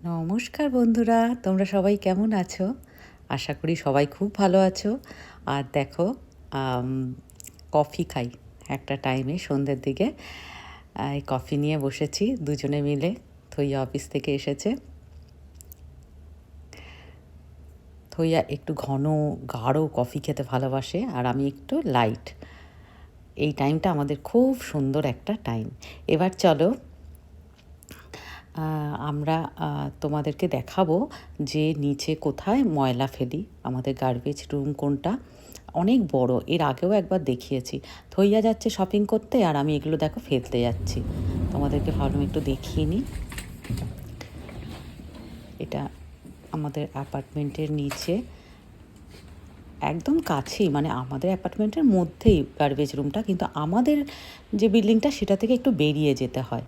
নমস্কার বন্ধুরা, তোমরা সবাই কেমন আছো? আশা করি সবাই খুব ভালো আছো। আর দেখো, আম কফি খাই একটা টাইমে সন্ধ্যের দিকে। এই কফি নিয়ে বসেছি দুজনে মিলে। থইয়া অফিস থেকে এসেছে। থইয়া একটু ঘন গাঢ় কফি খেতে ভালোবাসে, আর আমি একটু লাইট। এই টাইমটা আমাদের খুব সুন্দর একটা টাইম। এবার চলো আমরা তোমাদেরকে দেখাবো যে নিচে কোথায় ময়লা ফেলি, আমাদের গার্বেজ রুম কোনটা। অনেক বড়, এর আগেও একবার দেখিয়েছি। থইয়া যাচ্ছে শপিং করতে, আর আমি এগুলো দেখো ফেলতে যাচ্ছি। তোমাদেরকে ভাবলাম একটু দেখিয়ে নিই। এটা আমাদের অ্যাপার্টমেন্টের নিচে একদম কাছেই, মানে আমাদের অ্যাপার্টমেন্টের মধ্যেই গার্বেজ রুমটা, কিন্তু আমাদের যে বিল্ডিংটা সেটা থেকে একটু বেরিয়ে যেতে হয়।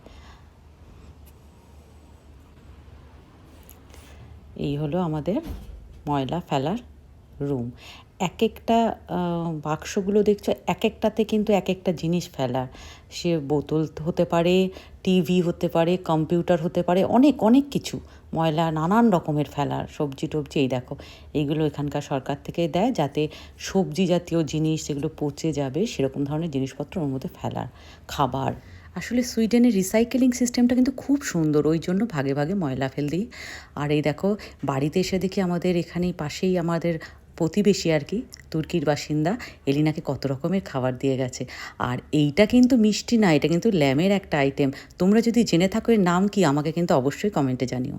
এই হলো আমাদের ময়লা ফেলার রুম। এক একটা বাক্সগুলো দেখছো, এক একটাতে কিন্তু এক একটা জিনিস ফেলা। সে বোতল হতে পারে, টিভি হতে পারে, কম্পিউটার হতে পারে, অনেক অনেক কিছু ময়লা নানান রকমের ফেলার। সবজি টবজি, এই দেখো এইগুলো এখানকার সরকার থেকে দেয়, যাতে সবজি জাতীয় জিনিস যেগুলো পচে যাবে সেরকম ধরনের জিনিসপত্র ওর মধ্যে ফেলার। খাবার, আসলে সুইডেনের রিসাইকেলিং সিস্টেমটা কিন্তু খুব সুন্দর, ওই জন্য ভাগে ভাগে ময়লা ফেল দিই। আর এই দেখো, বাড়িতে এসে দেখি আমাদের এখানেই পাশেই আমাদের প্রতিবেশী আর কি, তুর্কির বাসিন্দা, এলিনাকে কত রকমের খাবার দিয়ে গেছে। আর এইটা কিন্তু মিষ্টি না, এটা কিন্তু ল্যামের একটা আইটেম। তোমরা যদি জেনে থাকো এর নাম কি, আমাকে কিন্তু অবশ্যই কমেন্টে জানিও।